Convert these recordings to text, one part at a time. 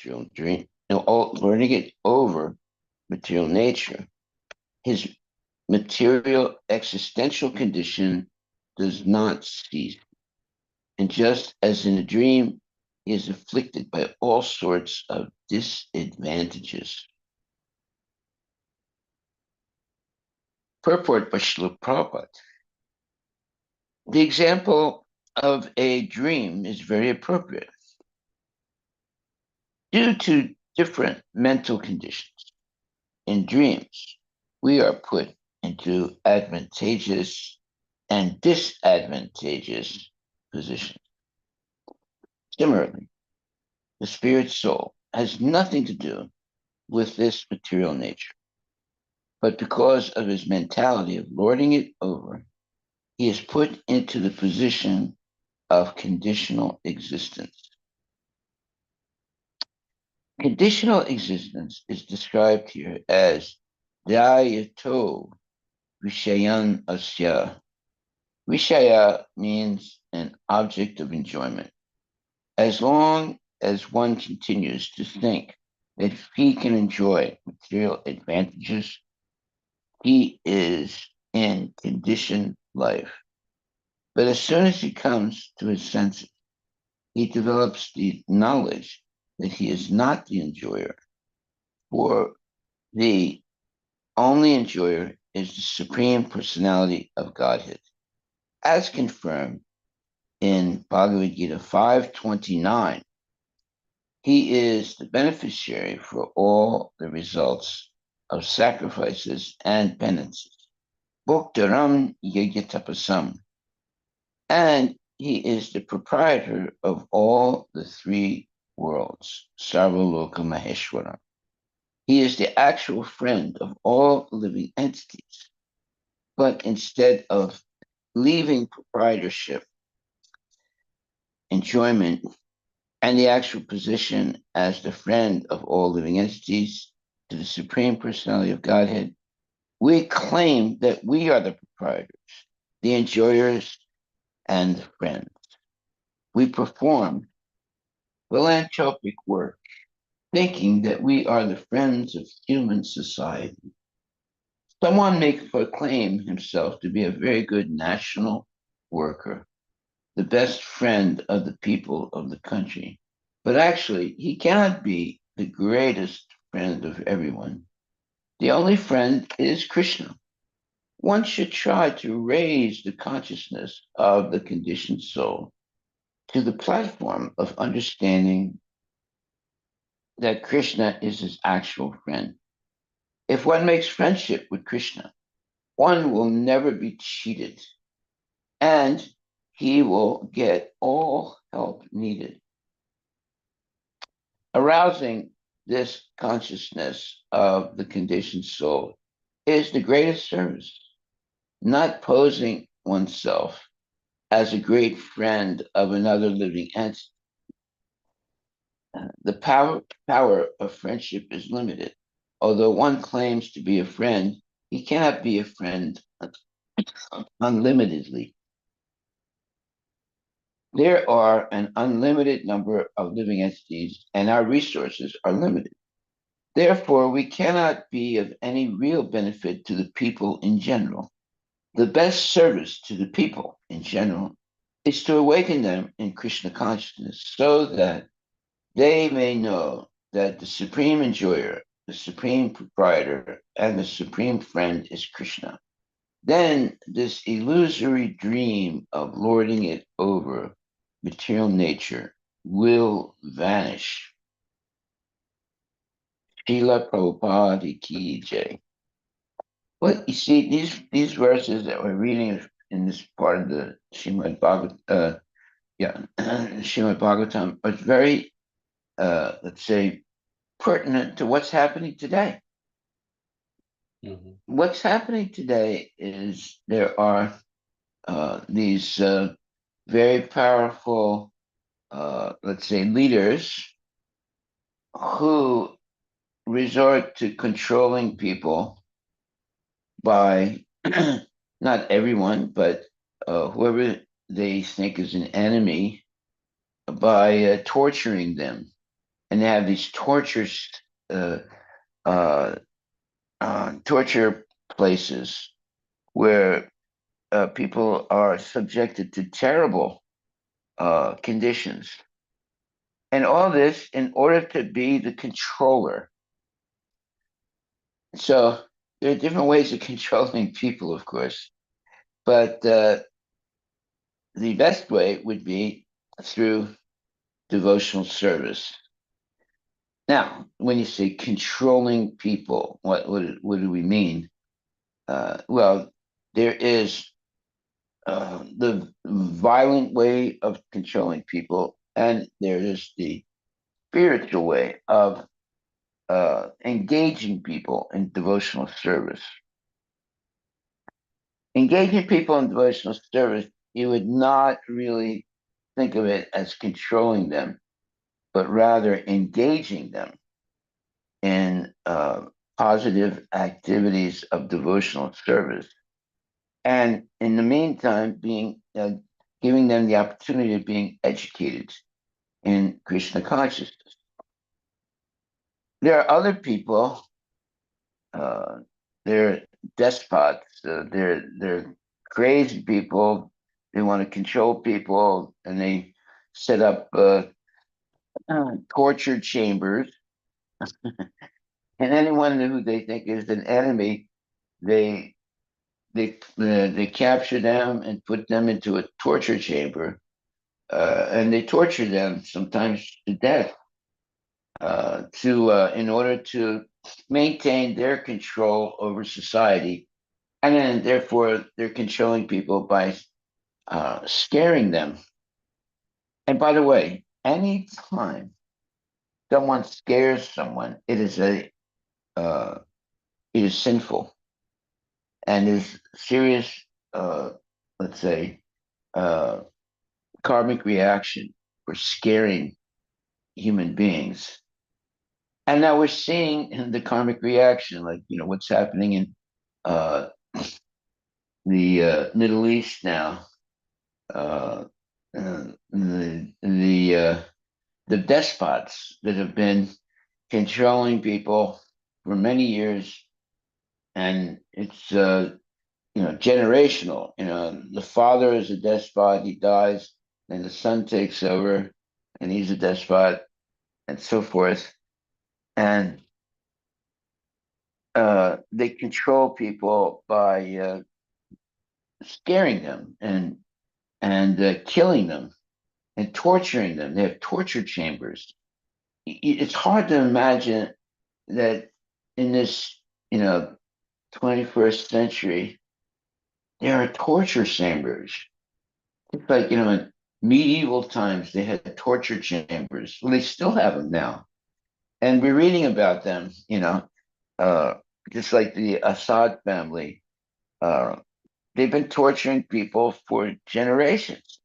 material dream, learning it over material nature, his material existential condition does not cease. And just as in a dream, he is afflicted by all sorts of disadvantages. Purport by Srila Prabhupada. The example of a dream is very appropriate. Due to different mental conditions in dreams, we are put into advantageous and disadvantageous positions. Similarly, the spirit soul has nothing to do with this material nature, but because of his mentality of lording it over, he is put into the position of conditional existence. Conditional existence is described here as Dhyato Vishayan Asya. Vishaya means an object of enjoyment. As long as one continues to think that he can enjoy material advantages, he is in conditioned life. But as soon as he comes to his senses, he develops the knowledge that he is not the enjoyer, for the only enjoyer is the Supreme Personality of Godhead, as confirmed in Bhagavad Gita 5:29. He is the beneficiary for all the results of sacrifices and penances. Bhoktaram Yajatapasam. And he is the proprietor of all the three worlds, Sarvaloka Maheshwara. He is the actual friend of all living entities. But instead of leaving proprietorship, enjoyment, and the actual position as the friend of all living entities to the Supreme Personality of Godhead, we claim that we are the proprietors, the enjoyers, and the friends. We perform philanthropic work, thinking that we are the friends of human society. Someone may proclaim himself to be a very good national worker, the best friend of the people of the country. But actually, he cannot be the greatest friend of everyone. The only friend is Krishna. One should try to raise the consciousness of the conditioned soul to the platform of understanding that Krishna is his actual friend. If one makes friendship with Krishna, one will never be cheated, and he will get all help needed. Arousing this consciousness of the conditioned soul is the greatest service, not posing oneself as a great friend of another living entity. The power of friendship is limited. Although one claims to be a friend, he cannot be a friend unlimitedly. There are an unlimited number of living entities, and our resources are limited. Therefore, we cannot be of any real benefit to the people in general. The best service to the people in general is to awaken them in Krishna consciousness so that they may know that the supreme enjoyer, the supreme proprietor, and the supreme friend is Krishna. Then this illusory dream of lording it over material nature will vanish. Srila Prabhupada Ki Jai. Well, you see, these verses that we're reading in this part of the Srimad Srimad Bhagavatam are very, let's say, pertinent to what's happening today. Mm-hmm. What's happening today is there are these very powerful, let's say, leaders who resort to controlling people by not everyone, but whoever they think is an enemy by torturing them and they have these uh, uh, torture places where people are subjected to terrible conditions. And all this in order to be the controller. So there are different ways of controlling people, of course, but the best way would be through devotional service. Now, when you say controlling people, what do we mean? Well, there is the violent way of controlling people, and there is the spiritual way of engaging people in devotional service. Engaging people in devotional service, you would not really think of it as controlling them, but rather engaging them in positive activities of devotional service. And in the meantime, being giving them the opportunity of being educated in Krishna consciousness. There are other people, uh, they're despots, they're crazy people. They want to control people, and they set up torture chambers. And anyone who they think is an enemy, they they capture them and put them into a torture chamber, and they torture them sometimes to death, to in order to maintain their control over society, and then therefore they're controlling people by scaring them. And by the way, any time someone scares someone, uh, it is sinful and is serious. Uh, let's say uh, karmic reaction for scaring human beings. And now we're seeing the karmic reaction, like what's happening in uh, the Middle East now. The despots that have been controlling people for many years, and it's generational. The father is a despot; he dies, and the son takes over, and he's a despot, and so forth. And they control people by scaring them and killing them and torturing them. They have torture chambers. It's hard to imagine that in this, 21st century, there are torture chambers. It's like, in medieval times, they had torture chambers. Well, they still have them now. And we're reading about them, uh, just like the Assad family. Uh, they've been torturing people for generations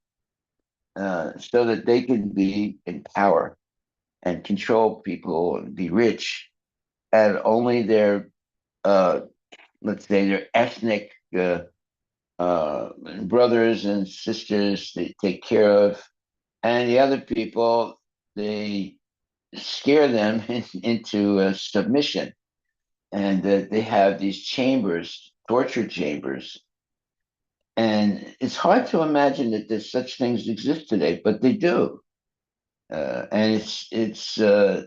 so that they can be in power and control people and be rich. And only their, uh, let's say, their ethnic brothers and sisters they take care of. And the other people, they scare them into submission. And they have these chambers, torture chambers. And it's hard to imagine that there's such things exist today, but they do. And uh,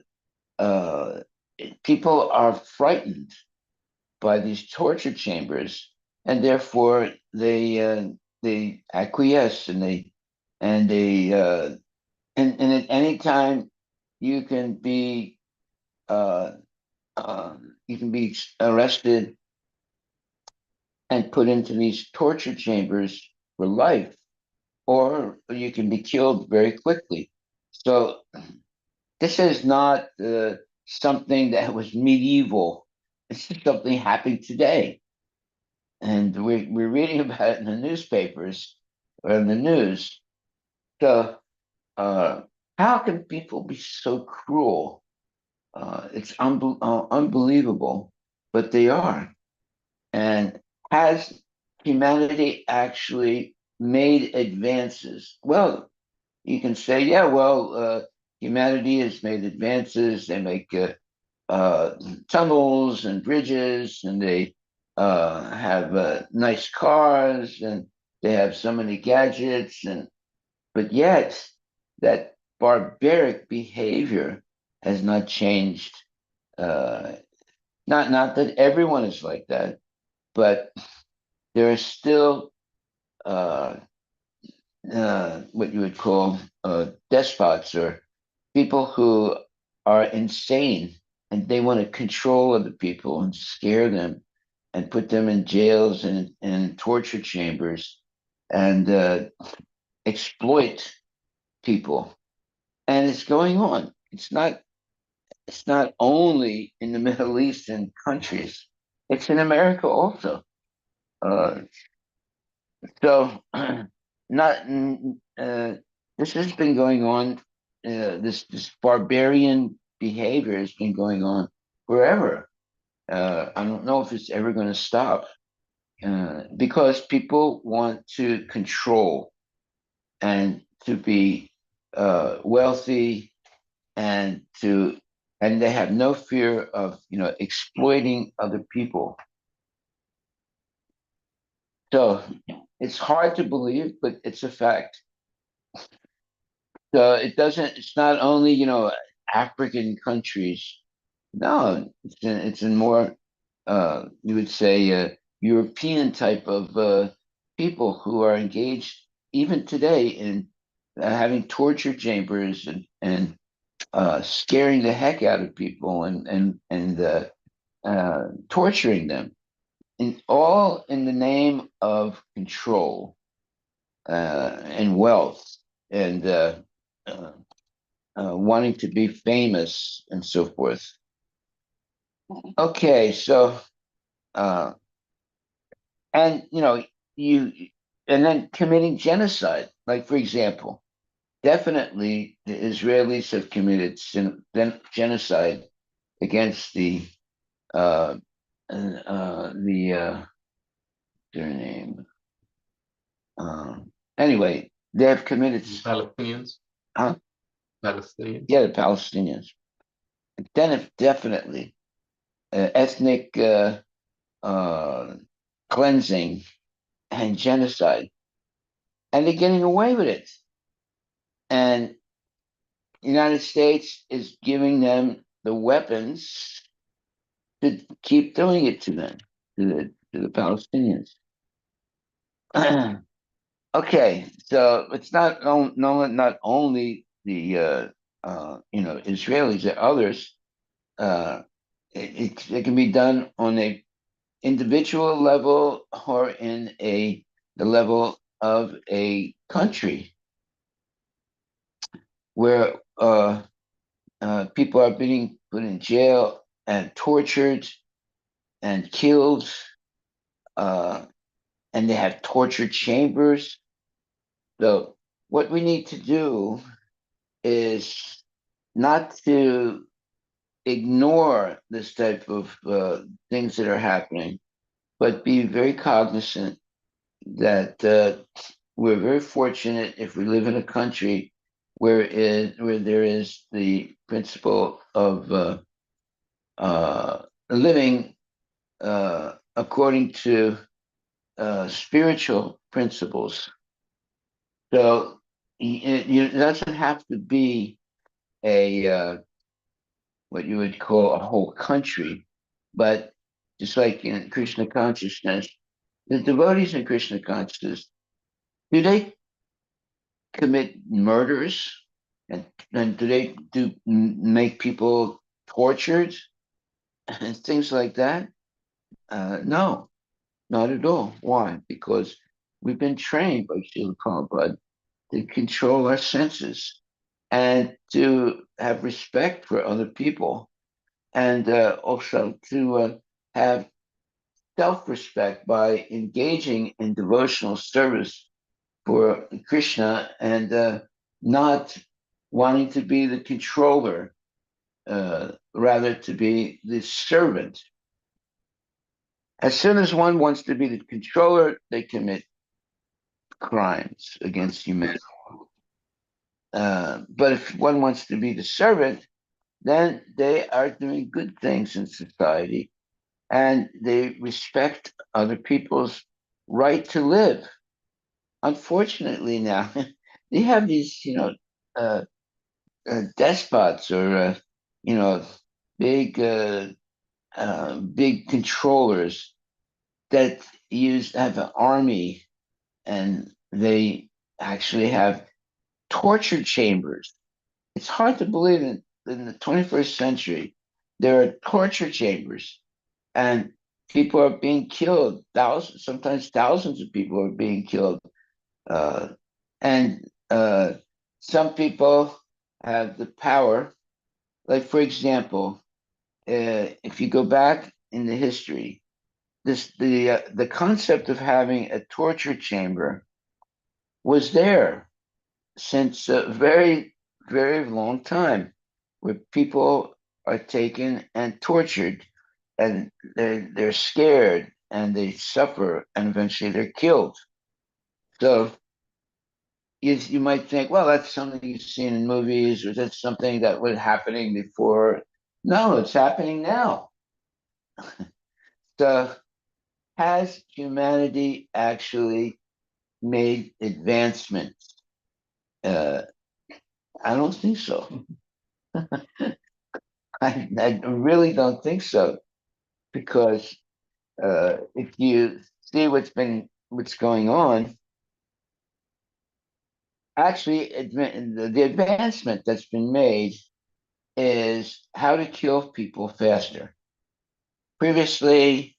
people are frightened by these torture chambers, and therefore they acquiesce and they and at any time you can be uh, you can be arrested and put into these torture chambers for life, or you can be killed very quickly. So this is not something that was medieval. This is something happening today. And we're reading about it in the newspapers or in the news. So, uh, how can people be so cruel? It's unbelievable, but they are. And has humanity actually made advances? Well, you can say, yeah, well, humanity has made advances. They make tunnels and bridges, and they have nice cars, and they have so many gadgets, and but yet that barbaric behavior has not changed. Uh, not that everyone is like that, but there are still uh, what you would call despots or people who are insane and they want to control other people and scare them and put them in jails and torture chambers and exploit people. And it's going on. It's not only in the Middle Eastern countries. It's in America also. Uh, so, not this has been going on. This barbarian behavior has been going on forever. I don't know if it's ever going to stop because people want to control and to be wealthy and to and they have no fear of exploiting other people. So it's hard to believe, but it's a fact. So it's not only, African countries. No, it's in more, you would say, European type of people who are engaged even today in having torture chambers and scaring the heck out of people and torturing them, all in the name of control and wealth and uh, wanting to be famous and so forth. Okay, so uh, and you and then committing genocide, like for example, definitely the Israelis have committed genocide against uh, their name. Anyway, they have committed. Palestinians. Huh? Palestinians. Yeah, the Palestinians. Then definitely ethnic uh, cleansing and genocide, and they're getting away with it. And the United States is giving them the weapons to keep doing it to them, to the Palestinians. Okay, so it's not only the Israelis, there are others. Uh, it can be done on a individual level or in the level of a country where people are being put in jail and tortured and killed, uh, and they have torture chambers. So what we need to do is not to ignore this type of things that are happening, but be very cognizant that we're very fortunate if we live in a country where there is the principle of living according to spiritual principles. So it doesn't have to be a what you would call a whole country, but just like in Krishna consciousness, the devotees in Krishna consciousness, do they commit murders and do they make people tortured and things like that? No, not at all. Why? Because we've been trained by Srila Prabhupada to control our senses and to have respect for other people and also to have self-respect by engaging in devotional service for Krishna and not wanting to be the controller, rather to be the servant. As soon as one wants to be the controller, they commit crimes against humanity. but if one wants to be the servant, then they are doing good things in society and they respect other people's right to live. Unfortunately, now they have these, uh, despots or you know, big, big controllers that have an army, and they actually have torture chambers. It's hard to believe in the 21st century there are torture chambers, and people are being killed. Thousands, sometimes thousands of people are being killed. Uh, and some people have the power. Like, for example, if you go back in the history, the concept of having a torture chamber was there since a very, very long time, where people are taken and tortured, and they're scared and they suffer, and eventually they're killed. So you might think, well, that's something you've seen in movies, or that's something that was happening before. No, it's happening now. So has humanity actually made advancements? Uh, I don't think so. I really don't think so, because if you see what's going on, actually, the advancement that's been made is how to kill people faster. Previously,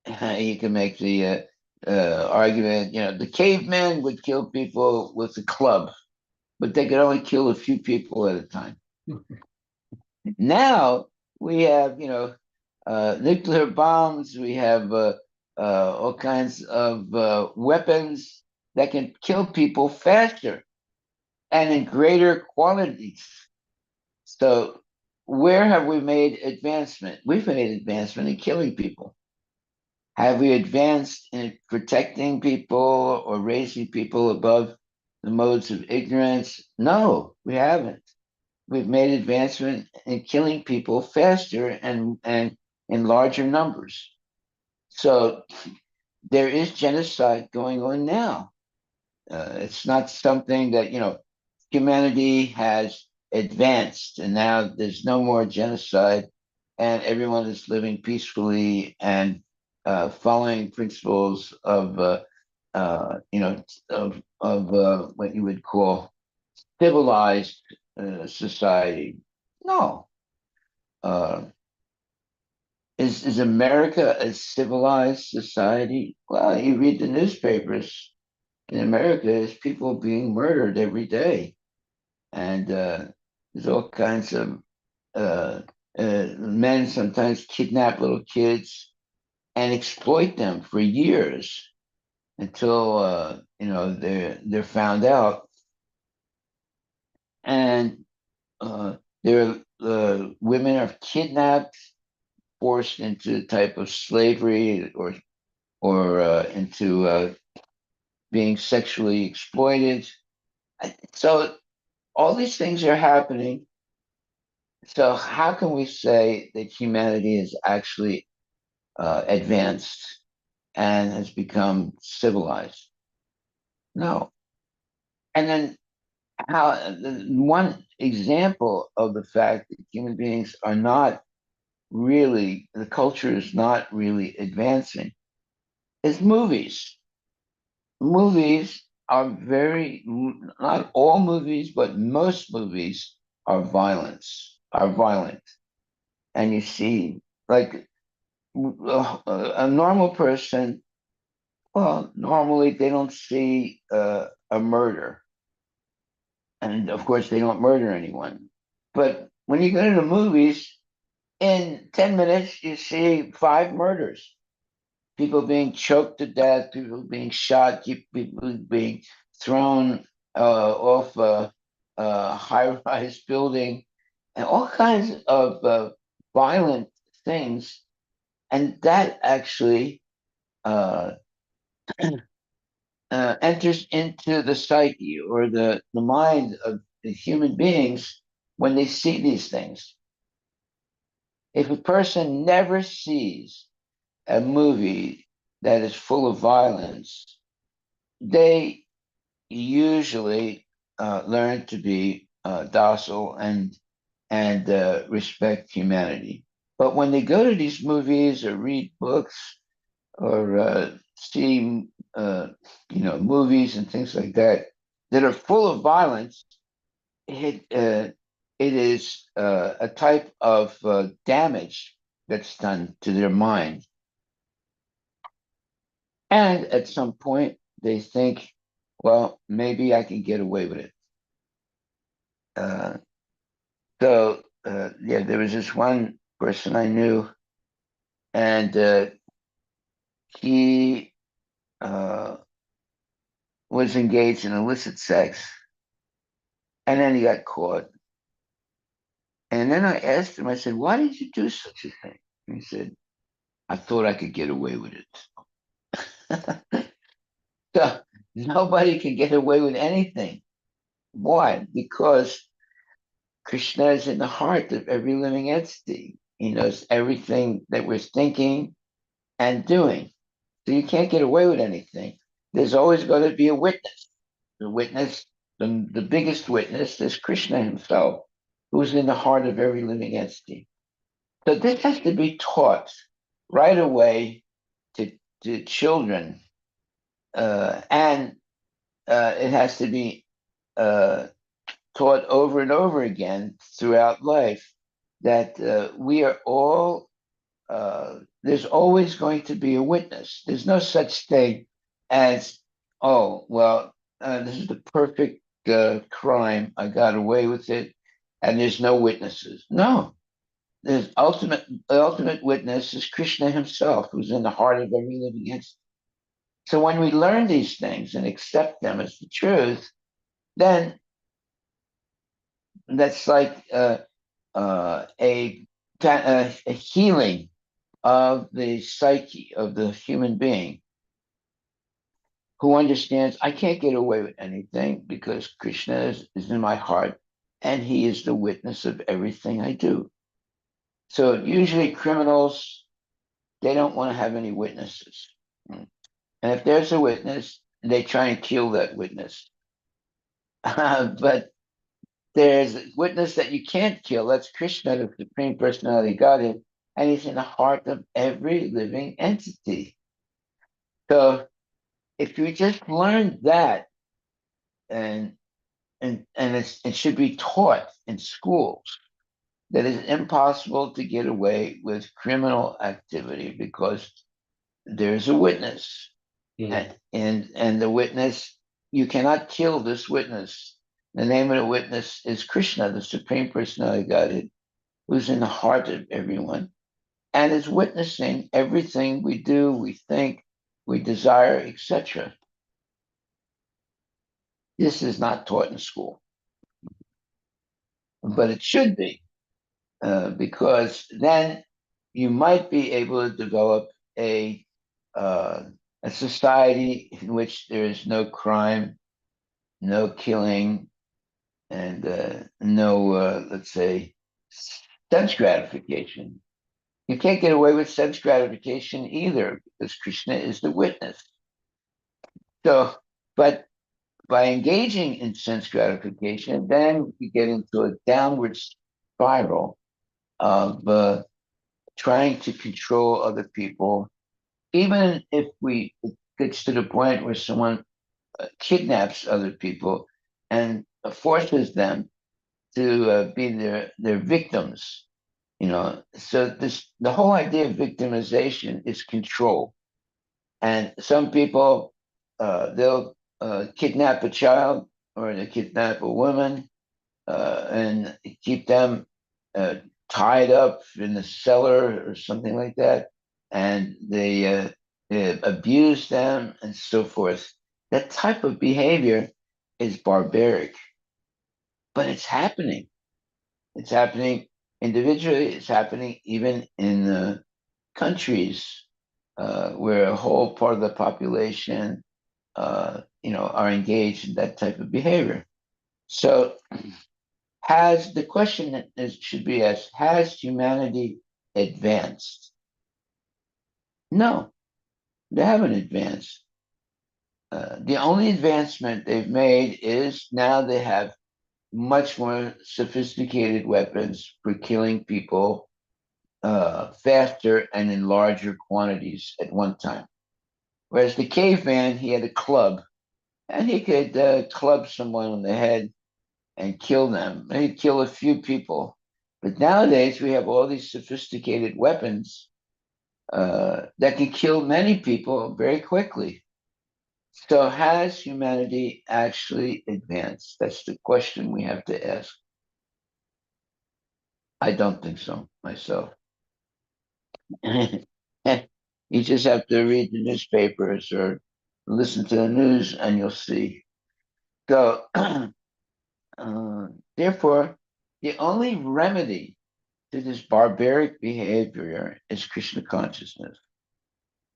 you can make the argument, the cavemen would kill people with a club, but they could only kill a few people at a time. Now we have, nuclear bombs. We have all kinds of weapons that can kill people faster and in greater quantities. So, where have we made advancement? We've made advancement in killing people. Have we advanced in protecting people or raising people above the modes of ignorance? No, we haven't. We've made advancement in killing people faster and in larger numbers. So there is genocide going on now. It's not something that, humanity has advanced and now there's no more genocide and everyone is living peacefully and following principles of, what you would call civilized society. No. Uh, is America a civilized society? Well, you read the newspapers. In America, there's people being murdered every day, and there's all kinds of uh, men sometimes kidnap little kids and exploit them for years until they're found out, and there women are kidnapped, forced into a type of slavery or into being sexually exploited. So all these things are happening. So how can we say that humanity is actually advanced and has become civilized? No. And then one example of the fact that human beings are not really, the culture is not really advancing is movies. Movies are not all movies, but most movies are violent. And you see, like a normal person, well, normally they don't see a murder. And of course, they don't murder anyone. But when you go to the movies, in 10 minutes, you see five murders, people being choked to death, people being shot, people being thrown off a high-rise building, and all kinds of violent things. And that actually uh, enters into the psyche or the mind of the human beings when they see these things. If a person never sees a movie that is full of violence, they usually learn to be docile and respect humanity. But when they go to these movies or read books or see movies and things like that that are full of violence, it is a type of damage that's done to their mind. And at some point, they think, well, maybe I can get away with it. Uh, yeah, there was this one person I knew, and he uh, was engaged in illicit sex, and then he got caught. And then I asked him, I said, why did you do such a thing? And he said, I thought I could get away with it. So nobody can get away with anything. Why? Because Krishna is in the heart of every living entity. He knows everything that we're thinking and doing. So you can't get away with anything. There's always going to be a witness. The witness, the biggest witness is Krishna himself, who's in the heart of every living entity. So this has to be taught right away to children, and it has to be uh, taught over and over again throughout life that we are all, there's always going to be a witness. There's no such thing as, oh, well, this is the perfect crime. I got away with it, and there's no witnesses. No, the ultimate witness is Krishna himself, who's in the heart of every living entity. So when we learn these things and accept them as the truth, then that's like a healing of the psyche of the human being who understands I can't get away with anything because Krishna is in my heart and he is the witness of everything I do. So usually criminals, they don't want to have any witnesses. And if there's a witness, they try and kill that witness. But there's a witness that you can't kill. That's Krishna, the Supreme Personality of Godhead, and he's in the heart of every living entity. So if you just learn that, and it should be taught in schools that it's impossible to get away with criminal activity because there's a witness, Mm. and the witness, you cannot kill this witness. The name of the witness is Krishna, the Supreme Personality of Godhead, who's in the heart of everyone and is witnessing everything we do, we think, we desire, etc. This is not taught in school, but it should be, because then you might be able to develop a uh, a society in which there is no crime, no killing, and no, let's say, sense gratification. You can't get away with sense gratification either because Krishna is the witness. So, but by engaging in sense gratification, then you get into a downward spiral of trying to control other people, even if it gets to the point where someone kidnaps other people and forces them to be their victims. So the whole idea of victimization is control, and some people they'll kidnap a child or they kidnap a woman and keep them uh, tied up in the cellar or something like that, and they abuse them and so forth. That type of behavior is barbaric, but it's happening. It's happening individually. It's happening even in countries where a whole part of the population are engaged in that type of behavior. So, has the question that should be asked: has humanity advanced? No, they haven't advanced. The only advancement they've made is now they have much more sophisticated weapons for killing people faster and in larger quantities at one time. Whereas the caveman, he had a club and he could club someone on the head and kill them. He'd kill a few people. But nowadays we have all these sophisticated weapons that can kill many people very quickly. So has humanity actually advanced? That's the question we have to ask. I don't think so myself. You just have to read the newspapers or listen to the news and you'll see. So, therefore, the only remedy to this barbaric behavior is Krishna consciousness.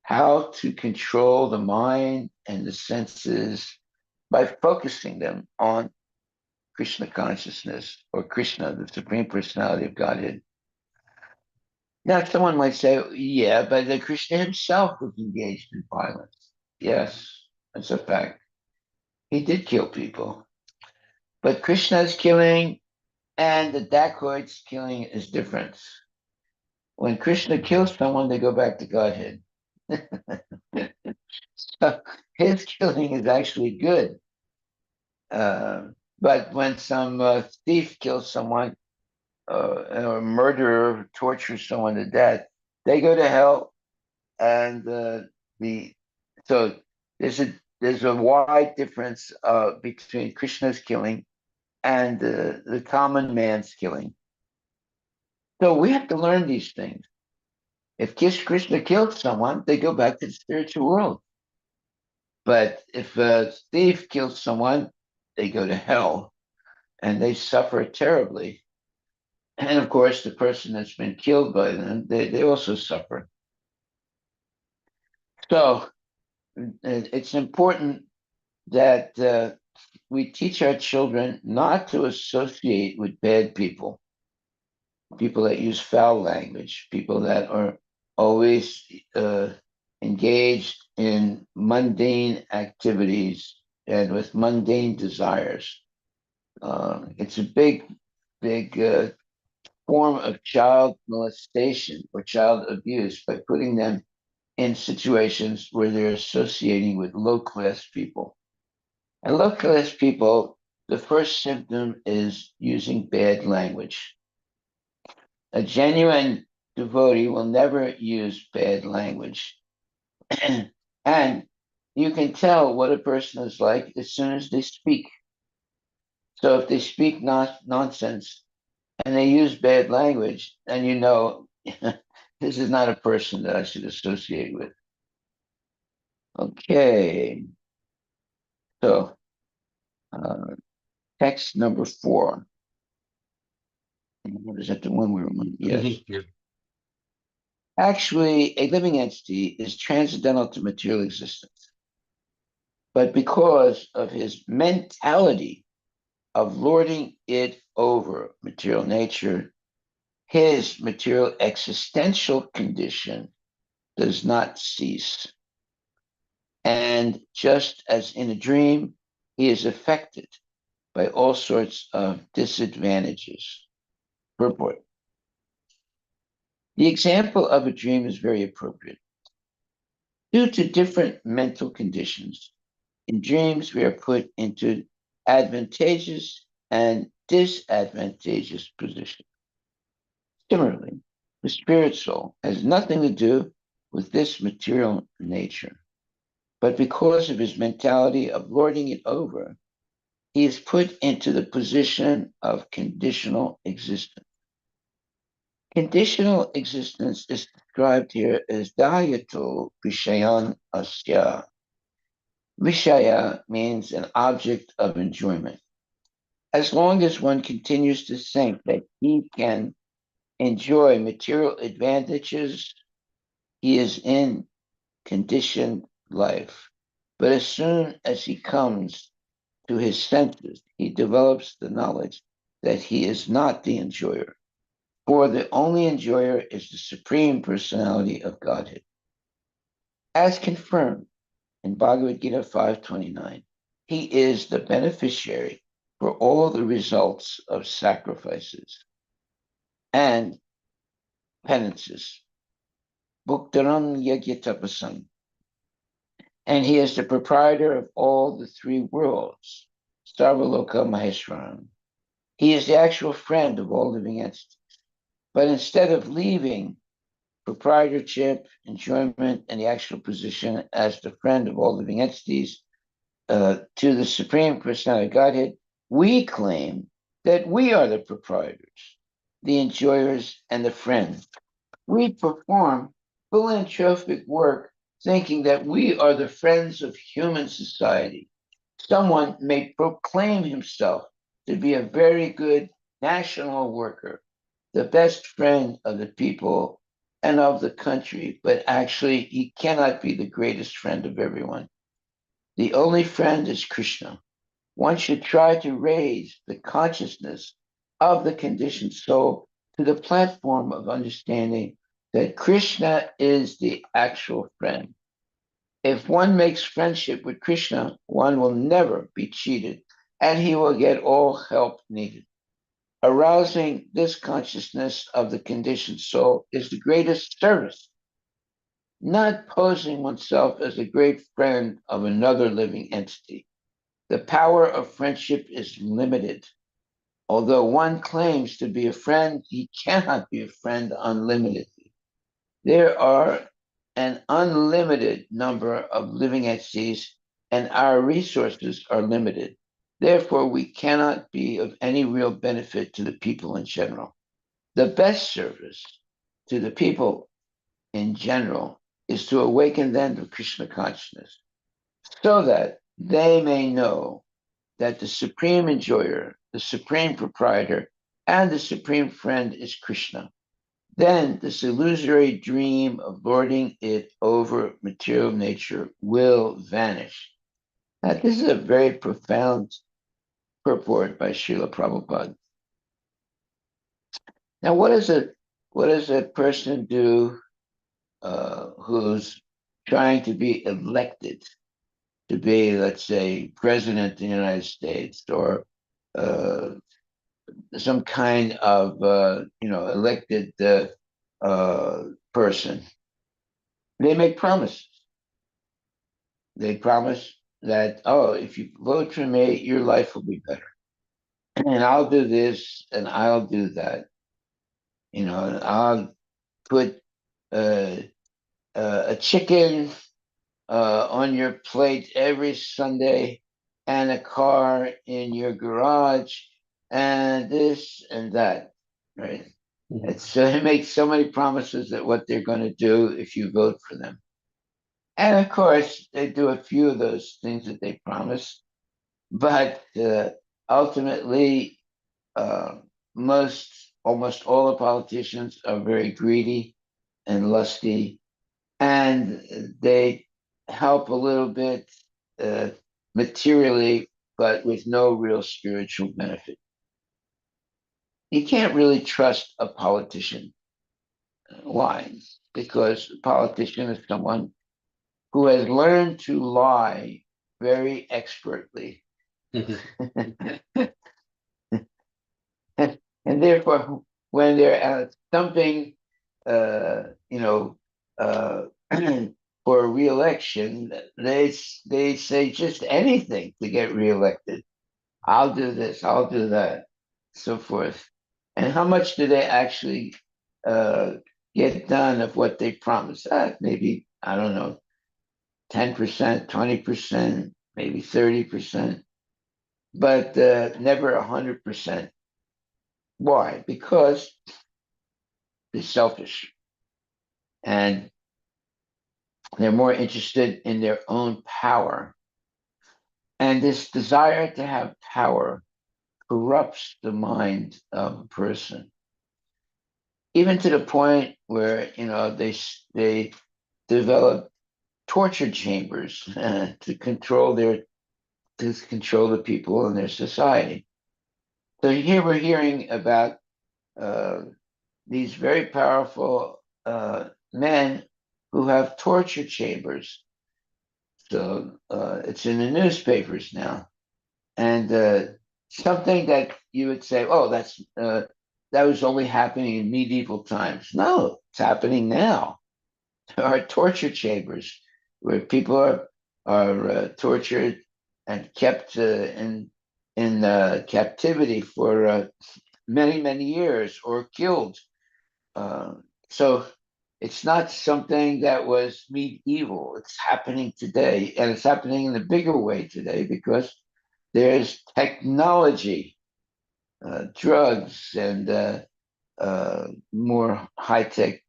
How to control the mind and the senses by focusing them on Krishna consciousness or Krishna, the Supreme Personality of Godhead. Now, someone might say, yeah, but the Krishna himself was engaged in violence. Yes, that's a fact. He did kill people. But Krishna's killing and the dacoits killing is different. When Krishna kills someone, they go back to Godhead. So his killing is actually good. Uh, but when some thief kills someone, or a murderer tortures someone to death, they go to hell. And the so there's a wide difference between Krishna's killing and the common man's killing. So we have to learn these things. If Krishna kills someone, they go back to the spiritual world. But if a thief kills someone, they go to hell and they suffer terribly. And of course, the person that's been killed by them, they also suffer. So it's important that we teach our children not to associate with bad people, people that use foul language, people that are always engaged in mundane activities and with mundane desires. It's a big form of child molestation or child abuse by putting them in situations where they're associating with low class people. And low class people, the first symptom is using bad language. A genuine devotee will never use bad language. And you can tell what a person is like as soon as they speak. So if they speak nonsense and they use bad language, then you know this is not a person that I should associate with. Okay, so uh, text number 4. What is that? The one we were on? Yes. Yeah. Actually, a living entity is transcendental to material existence. But because of his mentality of lording it over material nature, his material existential condition does not cease. And just as in a dream, he is affected by all sorts of disadvantages. Purport. The example of a dream is very appropriate. Due to different mental conditions, in dreams we are put into advantageous and disadvantageous positions. Similarly, the spirit soul has nothing to do with this material nature, but because of his mentality of lording it over, he is put into the position of conditional existence. Conditional existence is described here as Dayato Vishayan Asya. Vishaya means an object of enjoyment. As long as one continues to think that he can enjoy material advantages, he is in conditioned life. But as soon as he comes to his senses, he develops the knowledge that he is not the enjoyer, for the only enjoyer is the Supreme Personality of Godhead. As confirmed in Bhagavad Gita 5:29, he is the beneficiary for all the results of sacrifices and penances. Bhuktaram Yagyatapasam. And he is the proprietor of all the three worlds, Sarvaloka Maheshwaram. He is the actual friend of all living entities. But instead of leaving proprietorship, enjoyment, and the actual position as the friend of all living entities to the Supreme Personality of Godhead, we claim that we are the proprietors, the enjoyers, and the friends. We perform philanthropic work thinking that we are the friends of human society. Someone may proclaim himself to be a very good national worker, the best friend of the people and of the country, but actually he cannot be the greatest friend of everyone. The only friend is Krishna. One should try to raise the consciousness of the conditioned soul to the platform of understanding that Krishna is the actual friend. If one makes friendship with Krishna, one will never be cheated and he will get all help needed. Arousing this consciousness of the conditioned soul is the greatest service, not posing oneself as a great friend of another living entity. The power of friendship is limited. Although one claims to be a friend, he cannot be a friend unlimitedly. There are an unlimited number of living entities, and our resources are limited. Therefore, we cannot be of any real benefit to the people in general. The best service to the people in general is to awaken them to Krishna consciousness so that they may know that the supreme enjoyer, the supreme proprietor, and the supreme friend is Krishna. Then this illusory dream of lording it over material nature will vanish. Now, this is a very profound purport by Srila Prabhupada. Now, what does a person do who's trying to be elected to be, let's say, president of the United States or uh, some kind of elected person? They make promises. They promise that, oh, if you vote for me, your life will be better, and I'll do this and I'll do that. And I'll put uh, a chicken on your plate every Sunday, and a car in your garage, and this and that, right? They make so many promises that what they're going to do if you vote for them. And of course, they do a few of those things that they promise, but ultimately, uh, almost all the politicians are very greedy and lusty, and they help a little bit uh, materially, but with no real spiritual benefit. You can't really trust a politician. Why? Because a politician is someone who has learned to lie very expertly. And therefore, when they're stumping, you know, uh, for reelection, they say just anything to get reelected. I'll do this, I'll do that, so forth. And how much do they actually uh, get done of what they promise? Maybe, I don't know, 10%, 20%, maybe 30%, but never 100%. Why? Because they're selfish and they're more interested in their own power. And this desire to have power corrupts the mind of a person, even to the point where they develop torture chambers to control the people in their society. So here we're hearing about uh, these very powerful men who have torture chambers. So it's in the newspapers now, and something that you would say, "Oh, that was only happening in medieval times." No, it's happening now. There are torture chambers where people are tortured and kept in captivity for many years or killed. Uh, so it's not something that was medieval. It's happening today, and it's happening in a bigger way today because there's technology, drugs, and more high tech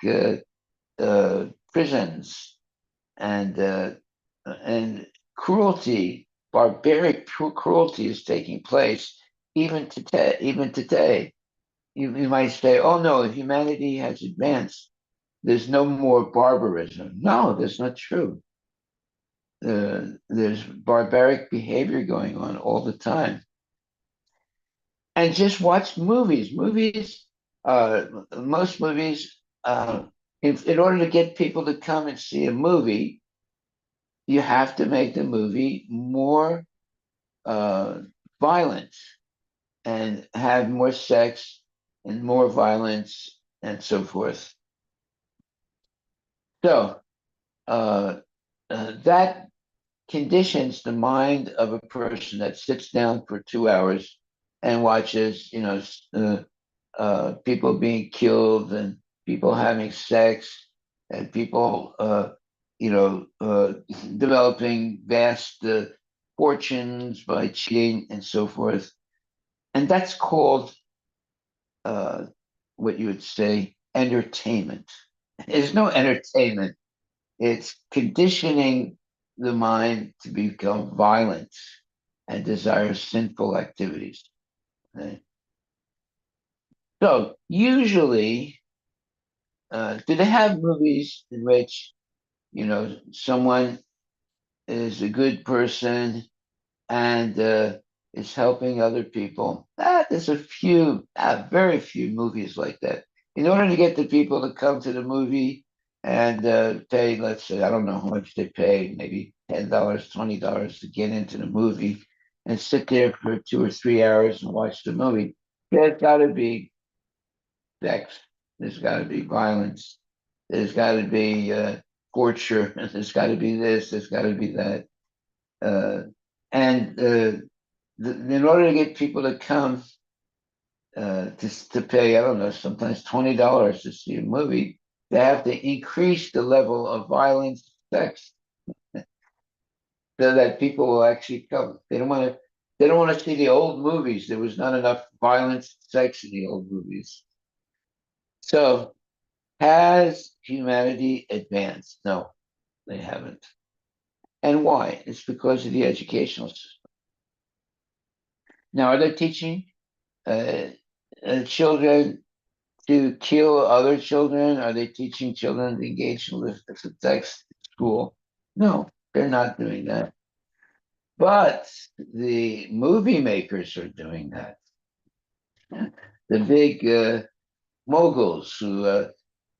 prisons, and cruelty, barbaric cruelty is taking place even today. Even today, you might say, "Oh no, humanity has advanced. There's no more barbarism." No, that's not true. There's barbaric behavior going on all the time. And just watch movies. Most movies, in order to get people to come and see a movie, you have to make the movie more uh, violent and have more sex and more violence and so forth. So that conditions the mind of a person that sits down for 2 hours and watches, people being killed and people having sex and people, developing vast fortunes by cheating and so forth. And that's called uh, what you would say entertainment. There's no entertainment. It's conditioning the mind to become violent and desire sinful activities. Right? So usually, do they have movies in which someone is a good person and is helping other people? There's very few movies like that. In order to get the people to come to the movie and pay, let's say, I don't know how much they pay, maybe $10, $20 to get into the movie and sit there for 2 or 3 hours and watch the movie, there's got to be sex, there's got to be violence, there's got to be torture, there's got to be this, there's got to be that. Uh, and in order to get people to come to pay, I don't know, sometimes $20 to see a movie, they have to increase the level of violence, sex, so that people will actually come. They don't want to. They don't want to see the old movies. There was not enough violence, sex in the old movies. So, has humanity advanced? No, they haven't. And why? It's because of the educational system. Now, are they teaching uh, children to kill other children? Are they teaching children to engage in illicit sex at school? No, they're not doing that. But the movie makers are doing that. The big moguls who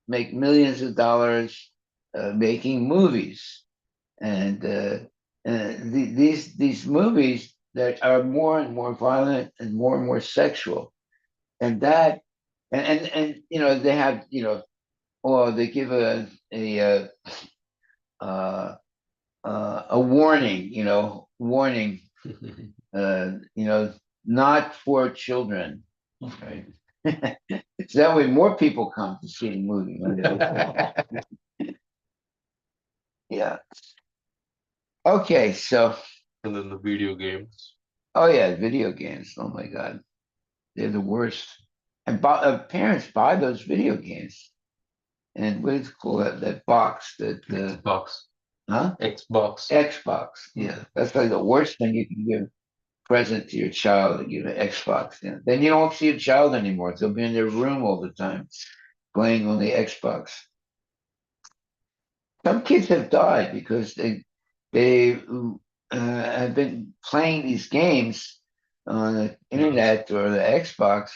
make millions of dollars making movies, and these movies that are more and more violent and more sexual, and that and they have or they give uh, a warning, warning, not for children, right? So that way more people come to see the movie. Yeah. Okay, so And then the video games. oh yeah, video games. Oh my God, they're the worst. And parents buy those video games, and what is it called that box that Xbox. huh? Xbox. Xbox. Yeah, that's like the worst thing you can give present to your child. To give an Xbox. Yeah. Then you don't see a child anymore. They'll be in their room all the time playing on the Xbox. Some kids have died because they have been playing these games on the Mhm. internet or the Xbox,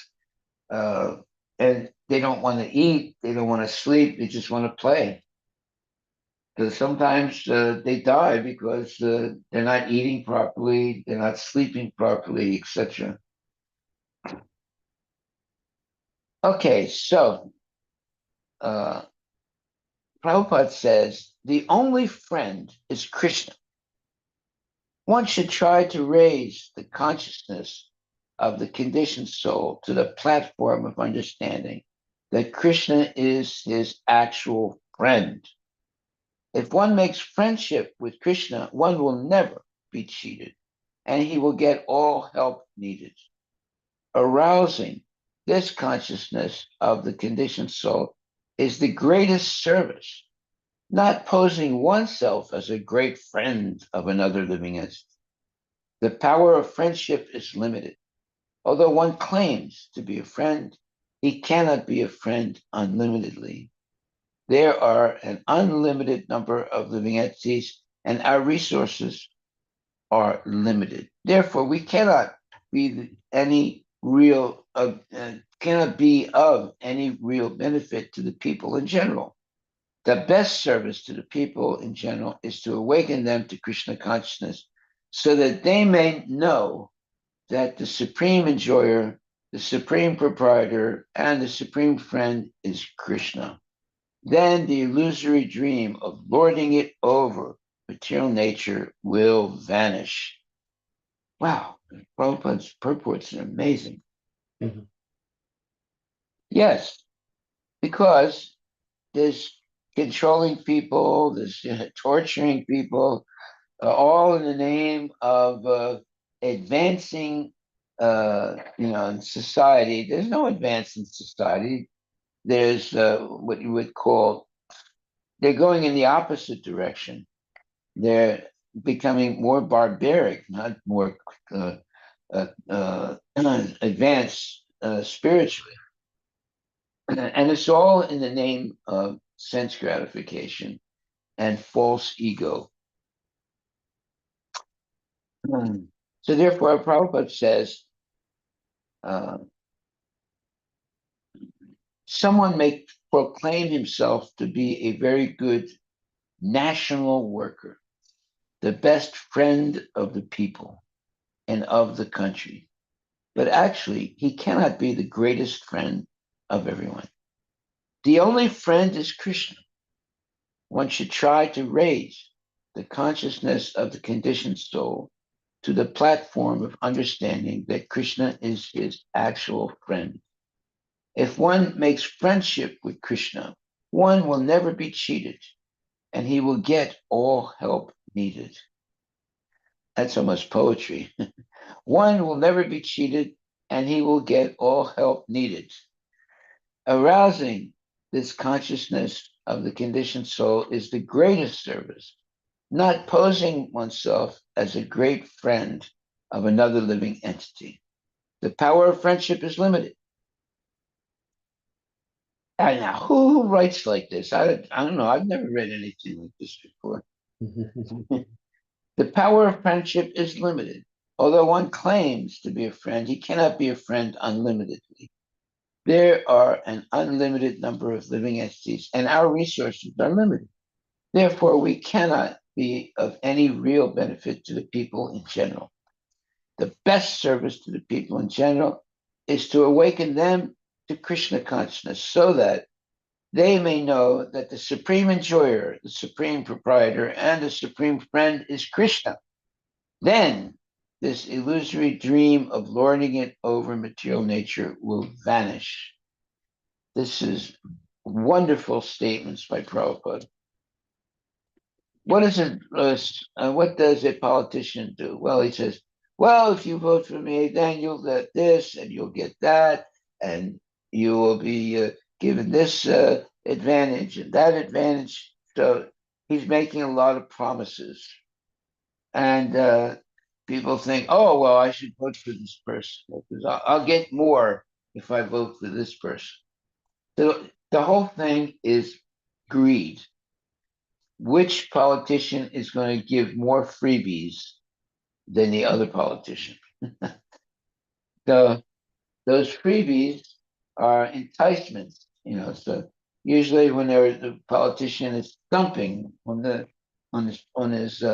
uh, and they don't want to eat, they don't want to sleep, they just want to play. So sometimes they die because they're not eating properly, they're not sleeping properly, etc. Okay, so uh, Prabhupada says the only friend is Krishna. One should try to raise the consciousness of the conditioned soul to the platform of understanding that Krishna is his actual friend. If one makes friendship with Krishna, one will never be cheated, and he will get all help needed. Arousing this consciousness of the conditioned soul is the greatest service, not posing oneself as a great friend of another living entity. The power of friendship is limited. Although one claims to be a friend, he cannot be a friend unlimitedly. There are an unlimited number of living entities, and our resources are limited. Therefore, we cannot be of any real benefit to the people in general. The best service to the people in general is to awaken them to Krishna consciousness so that they may know that the supreme enjoyer, the supreme proprietor, and the supreme friend is Krishna. Then the illusory dream of lording it over material nature will vanish. Wow, Prabhupada's purports are amazing. Mhm. Yes, because there's controlling people, there's torturing people, all in the name of advancing, in society. There's no advance in society. There's what you would call, they're going in the opposite direction. They're becoming more barbaric, not more uh, advanced spiritually. And it's all in the name of sense gratification and false ego. So therefore, Prabhupada says, uh, someone may proclaim himself to be a very good national worker, the best friend of the people and of the country. But actually, he cannot be the greatest friend of everyone. The only friend is Krishna. One should try to raise the consciousness of the conditioned soul to the platform of understanding that Krishna is his actual friend. If one makes friendship with Krishna, one will never be cheated and he will get all help needed. That's almost poetry. One will never be cheated and he will get all help needed. Arousing this consciousness of the conditioned soul is the greatest service, not posing oneself as a great friend of another living entity. The power of friendship is limited. And now, who writes like this? I don't know. I've never read anything like this before. The power of friendship is limited. Although one claims to be a friend, he cannot be a friend unlimitedly. There are an unlimited number of living entities, and our resources are limited. Therefore, we cannot be of any real benefit to the people in general. The best service to the people in general is to awaken them to Krishna consciousness so that they may know that the supreme enjoyer, the supreme proprietor, and the supreme friend is Krishna. Then this illusory dream of lording it over material nature will vanish. This is wonderful statements by Prabhupada. What does a politician do? Well, he says, well, if you vote for me, then you'll get this and you'll get that, and you will be given this advantage and that advantage. So he's making a lot of promises. And people think, oh, well, I should vote for this person because I'll get more if I vote for this person. So the whole thing is greed. which politician is going to give more freebies than the other politician. So those freebies are enticements, So usually when the politician is stumping on his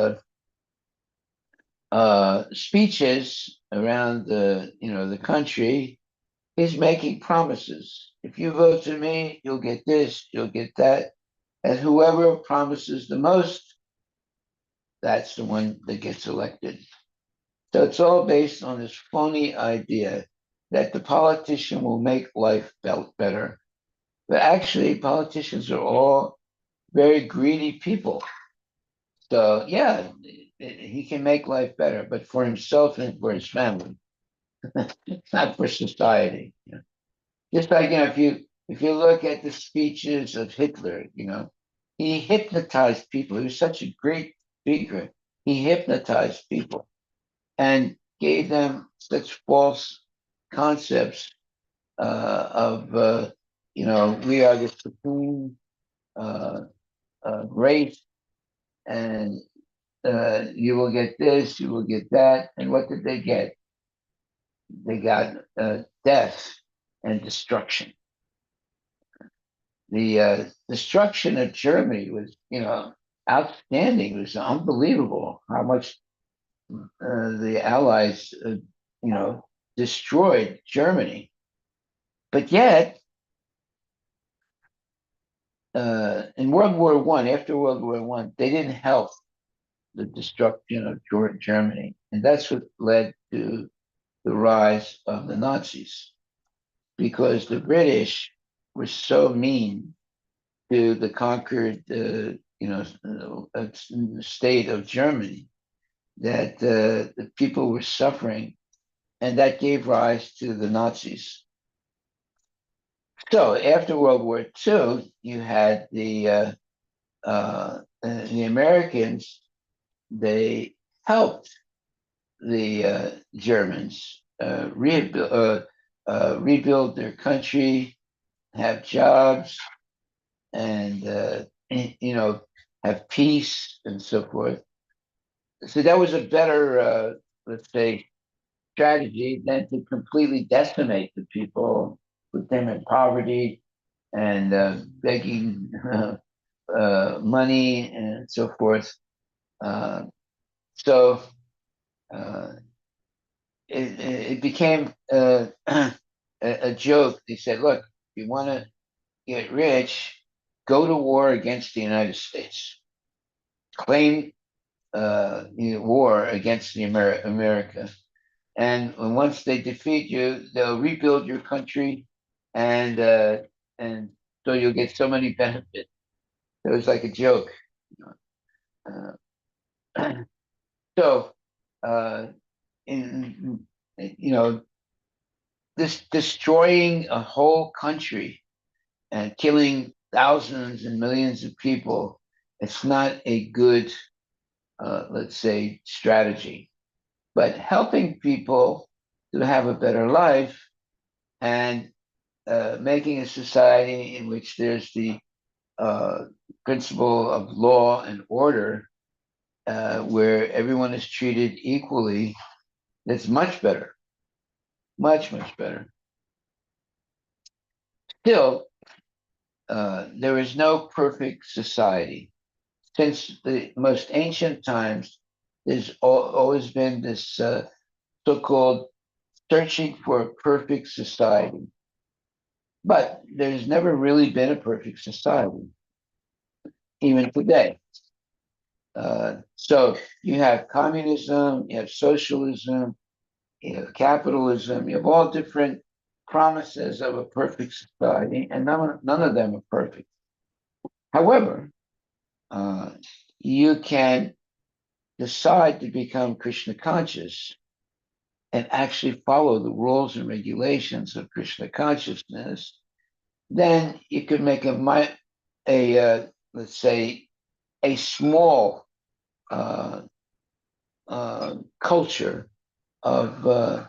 speeches around the country, he's making promises. If you vote for me, you'll get this, you'll get that, and whoever promises the most, that's the one that gets elected. So it's all based on this phony idea that the politician will make life better. But actually, politicians are all very greedy people. So, yeah, he can make life better, but for himself and for his family, not for society. Just like, if you look at the speeches of Hitler, he hypnotized people. He was such a great speaker. He hypnotized people and gave them such false concepts of we are the supreme uh, race, and you will get this, you will get that. And what did they get? They got death and destruction. The destruction of Germany was, outstanding. It was unbelievable how much the Allies, destroyed Germany. But yet, in World War One, after World War One, they didn't help the destruction of Germany, and that's what led to the rise of the Nazis, because the British were so mean to the conquered, state of Germany that the people were suffering, and that gave rise to the Nazis. So after World War II, you had the Americans. They helped the Germans rebuild their country, have jobs, and have peace and so forth. So that was a better, let's say, strategy than to completely decimate the people, put them in poverty and begging money and so forth. Uh, so uh, it became a joke. They said, look, if you want to get rich, go to war against the United States, claim war against America. And once they defeat you, they'll rebuild your country, and so you'll get so many benefits. It was like a joke. Uh, so, uh, in this destroying a whole country and killing thousands and millions of people, it's not a good, let's say, strategy. But helping people to have a better life and making a society in which there's the uh, principle of law and order, where everyone is treated equally, that's much better, much, much better. Still, there is no perfect society. Since the most ancient times, there's always been this so-called searching for a perfect society. But there's never really been a perfect society, even today. So you have communism, you have socialism, you have capitalism, you have all different promises of a perfect society, and none of them are perfect. However, uh, you can decide to become Krishna conscious and actually follow the rules and regulations of Krishna consciousness, then you could make let's say, a small uh, culture of uh,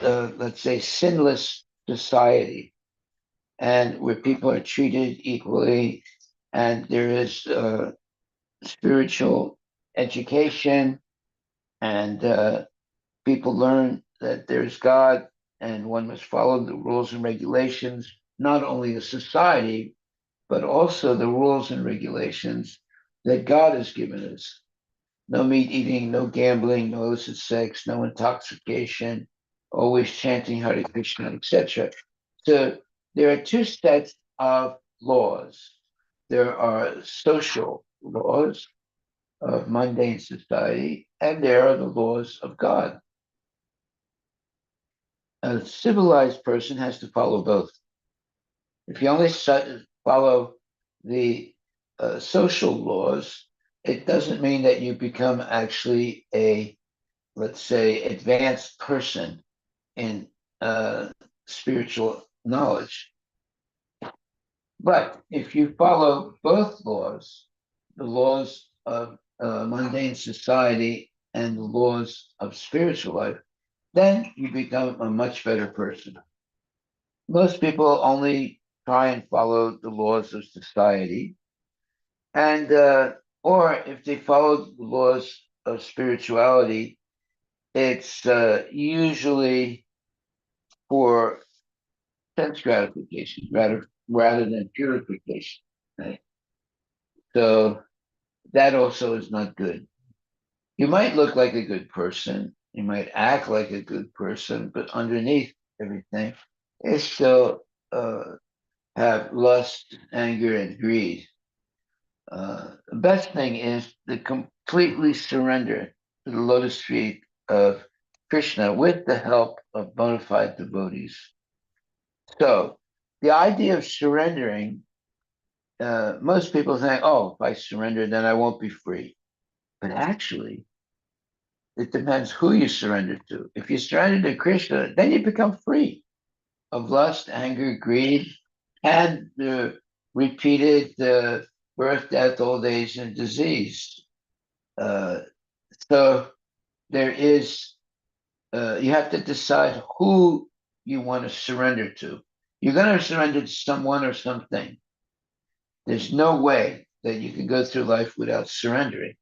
let's say, sinless society. and where people are treated equally, and there is spiritual education, and people learn that there's God, and one must follow the rules and regulations, not only of society, but also the rules and regulations that God has given us. No meat eating, no gambling, no illicit sex, no intoxication, always chanting Hare Krishna, etc. So there are two sets of laws. There are social laws of mundane society, and there are the laws of God. A civilized person has to follow both. If you only follow the social laws, it doesn't mean that you become actually a, let's say, advanced person in spiritual knowledge. But if you follow both laws, the laws of mundane society and the laws of spiritual life, then you become a much better person. Most people only try and follow the laws of society, and or if they follow the laws of spirituality, it's usually for sense gratification rather than purification. Right? So that also is not good. You might look like a good person, you might act like a good person, but underneath everything, it's still have lust, anger, and greed. The best thing is to completely surrender to the lotus feet of Krishna with the help of bona fide devotees. So, the idea of surrendering, most people think, oh, if I surrender, then I won't be free. But actually, it depends who you surrender to. If you surrender to Krishna, then you become free of lust, anger, greed, and the repeated birth, death, old age, and disease. Uh, so there is, you have to decide who you want to surrender to. You're going to surrender to someone or something. There's no way that you can go through life without surrendering.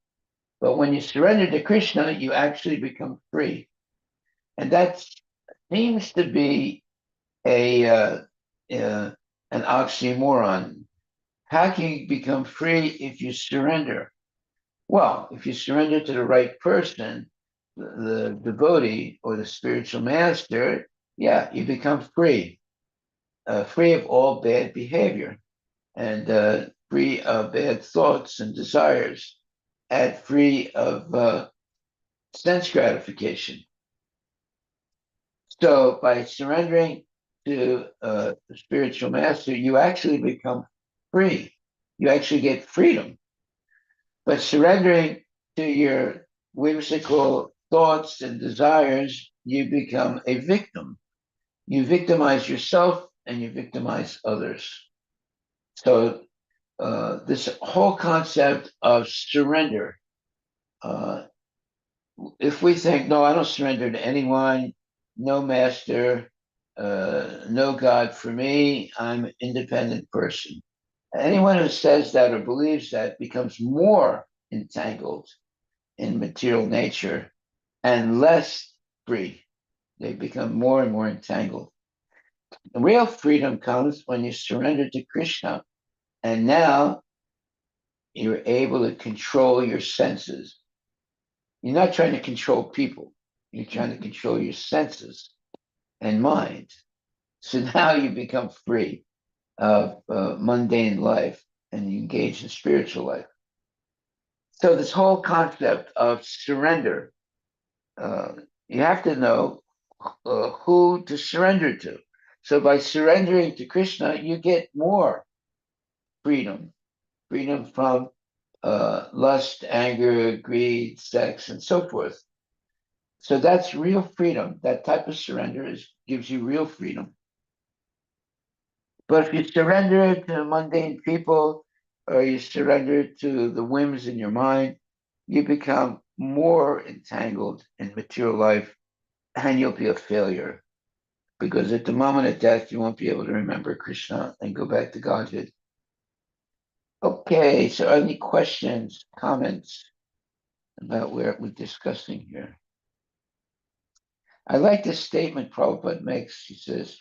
But when you surrender to Krishna, you actually become free. And that seems to be a an oxymoron. How can you become free if you surrender? Well, if you surrender to the right person, the devotee or the spiritual master, yeah, you become free, free of all bad behavior and free of bad thoughts and desires, and free of sense gratification. So by surrendering to the spiritual master, you actually become free. You actually get freedom. But surrendering to your whimsical thoughts and desires, you become a victim. You victimize yourself and you victimize others. So this whole concept of surrender, uh, if we think, no, I don't surrender to anyone, no master, no God for me, I'm an independent person. Anyone who says that or believes that becomes more entangled in material nature and less free. They become more and more entangled. The real freedom comes when you surrender to Krishna, and now you're able to control your senses. You're not trying to control people, you're trying to control your senses and mind. So now you become free of mundane life and you engage in spiritual life. So, this whole concept of surrender, uh, you have to know who to surrender to. So, by surrendering to Krishna, you get more freedom freedom from lust, anger, greed, sex, and so forth. So that's real freedom. That type of surrender gives you real freedom. But if you surrender to mundane people or you surrender to the whims in your mind, you become more entangled in material life and you'll be a failure. because at the moment of death, you won't be able to remember Krishna and go back to Godhead. Okay, so any questions, comments about what we're discussing here? I like this statement Prabhupada makes. He says,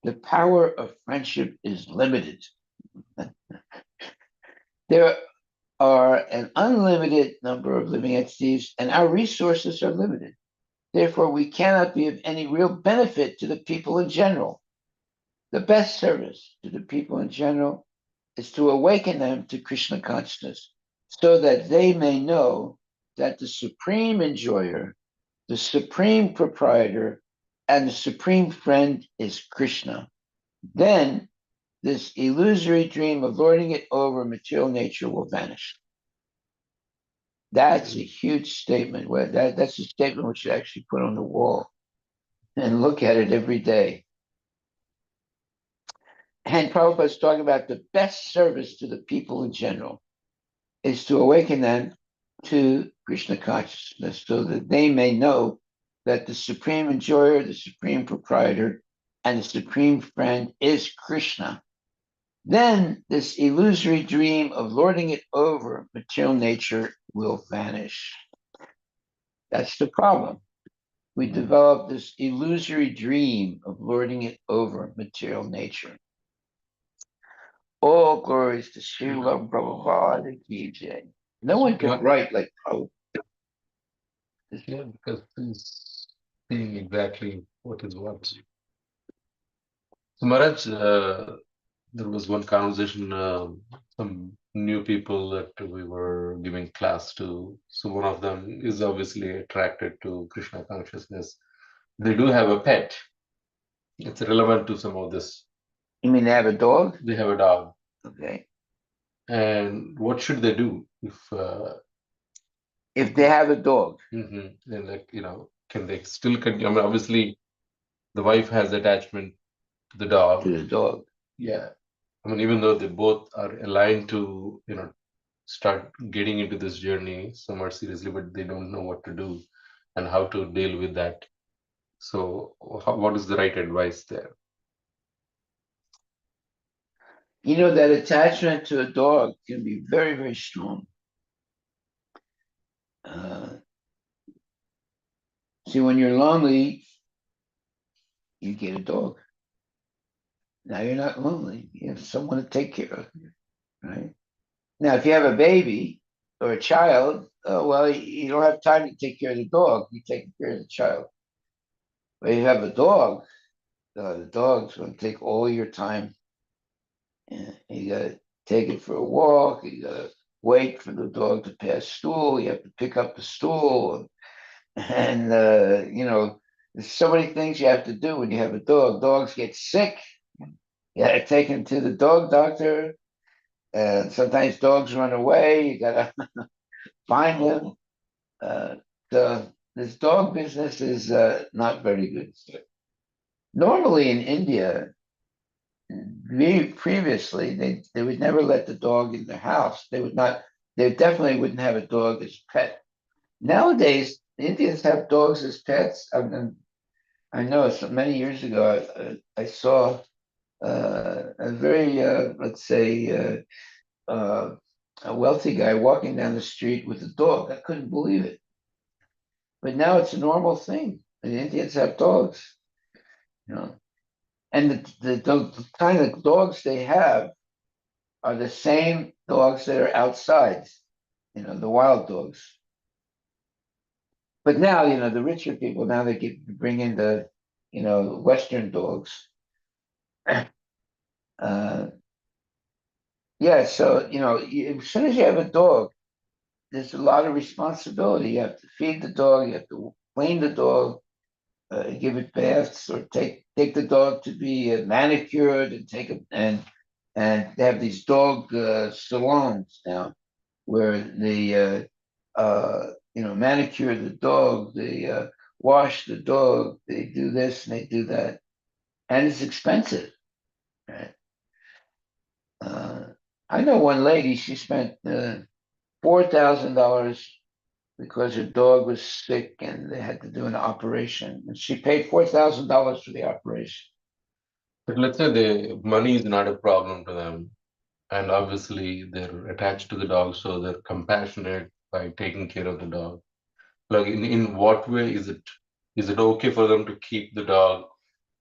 the power of friendship is limited. There are an unlimited number of living entities, and our resources are limited. Therefore, we cannot be of any real benefit to the people in general. The best service to the people in general is to awaken them to Krishna consciousness so that they may know that the supreme enjoyer, the supreme proprietor, and the supreme friend is Krishna. Then this illusory dream of lording it over material nature will vanish. That's a huge statement. That's a statement we should actually put on the wall and look at it every day. And Prabhupada's talking about the best service to the people in general is to awaken them to Krishna consciousness so that they may know that the supreme enjoyer, the supreme proprietor, and the supreme friend is Krishna. Then this illusory dream of lording it over material nature will vanish. That's the problem. We develop this illusory dream of lording it over material nature. All glories to Srila Prabhupada Ki Jai. No one can write like Prabhupada. Yeah, because he's seeing exactly what is what. So Maharaj, there was one conversation, some new people that we were giving class to. So one of them is obviously attracted to Krishna consciousness. They do have a pet. It's relevant to some of this. You mean they have a dog? They have a dog. Okay. And what should they do if they have a dog? And like, can they still continue? I mean, obviously, the wife has attachment to the dog. To the dog. Yeah. I mean, even though they both are aligned to, start getting into this journey somewhat seriously, but they don't know what to do and how to deal with that. So, what is the right advice there? You know, that attachment to a dog can be very, very strong. See, when you're lonely, you get a dog. Now you're not lonely. You have someone to take care of you, right? Now, if you have a baby or a child, well, you don't have time to take care of the dog. You take care of the child. But if you have a dog, the dog's going to take all your time. And you got to take it for a walk. You got to wait for the dog to pass stool. You have to pick up the stool. And, there's so many things you have to do when you have a dog. Dogs get sick. You got to take them to the dog doctor. And sometimes dogs run away. You got to find them. So this dog business is not very good. Normally in India, previously they would never let the dog in their house. They definitely wouldn't have a dog as a pet. Nowadays, Indians have dogs as pets. I know so many years ago I saw a very let's say a wealthy guy walking down the street with a dog. I couldn't believe it. But now it's a normal thing. The Indians have dogs, you know. And the kind of dogs they have are the same dogs that are outside, the wild dogs. But now, the richer people, now they bring in the, Western dogs. Yeah, so, as soon as you have a dog, there's a lot of responsibility. You have to feed the dog, you have to clean the dog, give it baths, or take the dog to be manicured and they have these dog salons now where they manicure the dog, they wash the dog, they do this and they do that, and it's expensive. Right? I know one lady; she spent $4,000 because her dog was sick and they had to do an operation. And she paid $4,000 for the operation. But let's say the money is not a problem to them, and obviously they're attached to the dog, so they're compassionate by taking care of the dog. Like in what way is it okay for them to keep the dog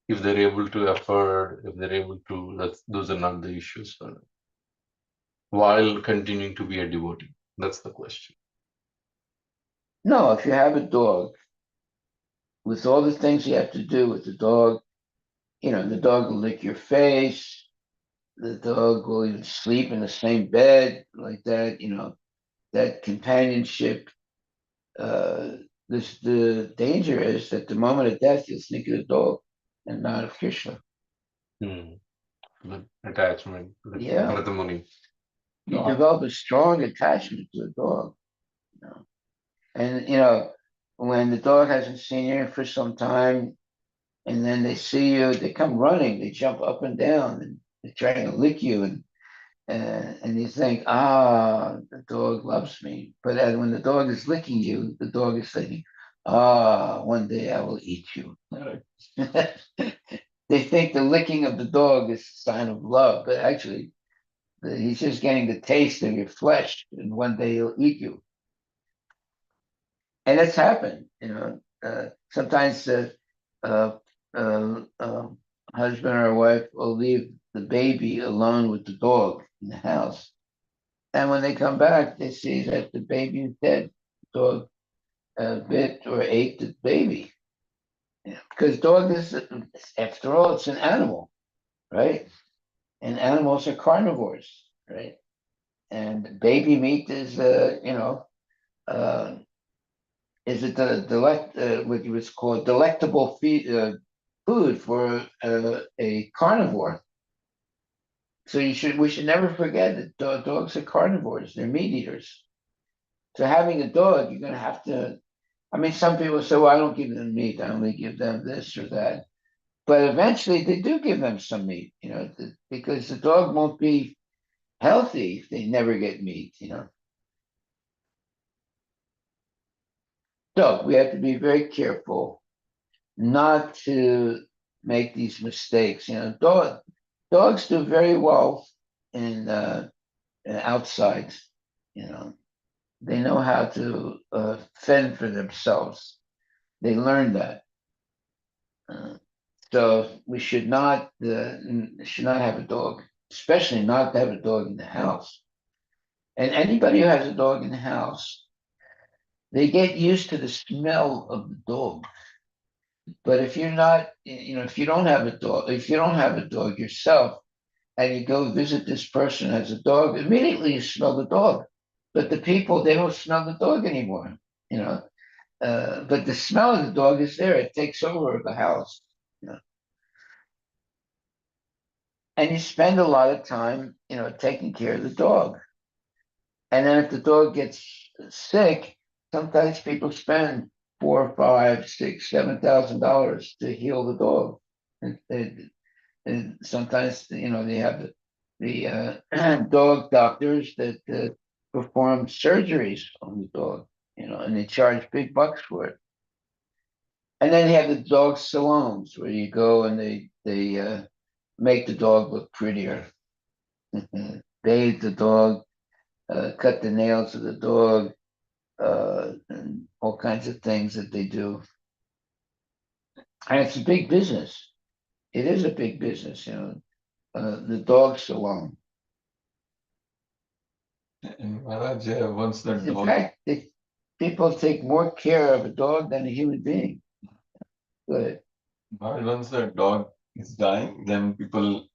if they're able to afford, if they're able to, those are not the issues for them, while continuing to be a devotee? That's the question. No, if you have a dog, with all the things you have to do with the dog, the dog will lick your face, the dog will even sleep in the same bed like that, that companionship. Uh, the danger is that the moment of death, you'll think of the dog and not of Krishna. Hmm. The attachment, the Yeah, Bharata Muni. you develop a strong attachment to a dog, you know. And when the dog hasn't seen you for some time, and then they see you, they come running, they jump up and down, and they're trying to lick you, and you think, the dog loves me. But when the dog is licking you, the dog is thinking, one day I will eat you. They think the licking of the dog is a sign of love, but actually, he's just getting the taste of your flesh, and one day he'll eat you. And it's happened. Sometimes uh, husband or wife will leave the baby alone with the dog in the house. And when they come back, they see that the baby is dead. The dog bit or ate the baby. Because dog is, after all, it's an animal, right? And animals are carnivores, right? And baby meat uh, is it the what was called delectable food for a carnivore. So we should never forget that dogs are carnivores. They're meat eaters. So having a dog, you're going to have to. I mean, some people say, "Well, I don't give them meat. I only give them this or that." But eventually, they do give them some meat. Because the dog won't be healthy if they never get meat. So we have to be very careful not to make these mistakes. Dogs do very well in outside. You know, they know how to fend for themselves. They learn that. Uh, so we should not have a dog, especially not to have a dog in the house. And anybody who has a dog in the house, they get used to the smell of the dog. But if you're not, if you don't have a dog, if you don't have a dog yourself, and you go visit this person who has a dog, immediately you smell the dog. But the people, they don't smell the dog anymore, you know. But the smell of the dog is there. It takes over the house. You know? And you spend a lot of time, taking care of the dog. And then if the dog gets sick, sometimes people spend four, five, six, $7,000 to heal the dog. And sometimes they have the dog doctors that perform surgeries on the dog, and they charge big bucks for it. And then you have the dog salons where you go and they make the dog look prettier, bathe the dog, cut the nails of the dog, and all kinds of things that they do. And it's a big business. It is a big business, the dog salon. And Maharaj, once the In dog, fact, people take more care of a dog than a human being. Good. Maharaj, once the dog is dying, then people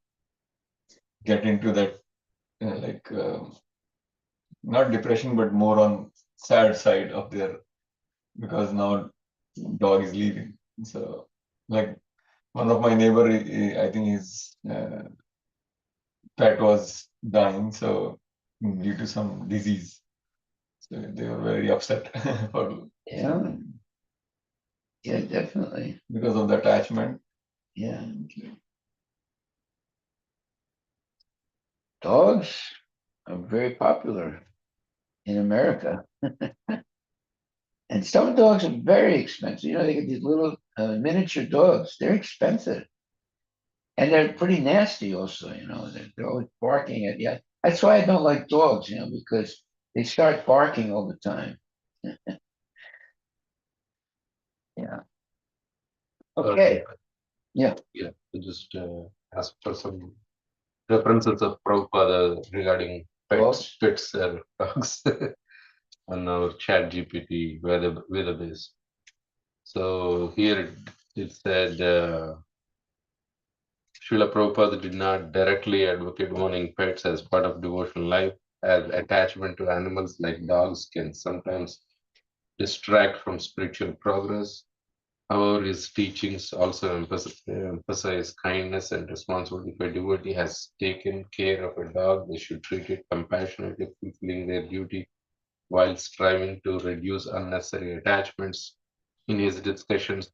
get into that like not depression, but more on sad side of their because now dog is leaving. So like one of my neighbor, I think his pet was dying, so due to some disease. So they were very upset for Yeah, yeah, definitely. because of the attachment. Yeah. Dogs are very popular in America. And some dogs are very expensive. They get these little miniature dogs. They're expensive. And they're pretty nasty also, they're always barking at you. That's why I don't like dogs, because they start barking all the time. Yeah. Okay. Yeah. Yeah. Just ask for some references of Prabhupada regarding pets or dogs on our chat GPT database. So here it said Srila Prabhupada did not directly advocate owning pets as part of devotional life, as attachment to animals like dogs can sometimes distract from spiritual progress. However, his teachings also emphasize kindness and responsibility. If a devotee has taken care of a dog, they should treat it compassionately, fulfilling their duty while striving to reduce unnecessary attachments. In his discussions,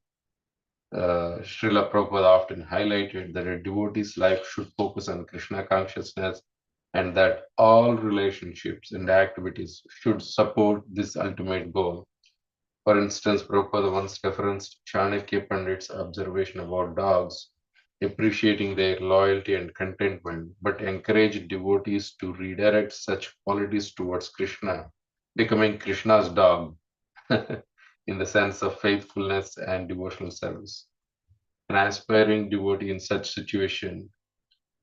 Srila Prabhupada often highlighted that a devotee's life should focus on Krishna consciousness and that all relationships and activities should support this ultimate goal. For instance, Prabhupada once referenced Chanakya Pandit's observation about dogs, appreciating their loyalty and contentment, but encouraged devotees to redirect such qualities towards Krishna, becoming Krishna's dog in the sense of faithfulness and devotional service. An aspiring devotee in such situation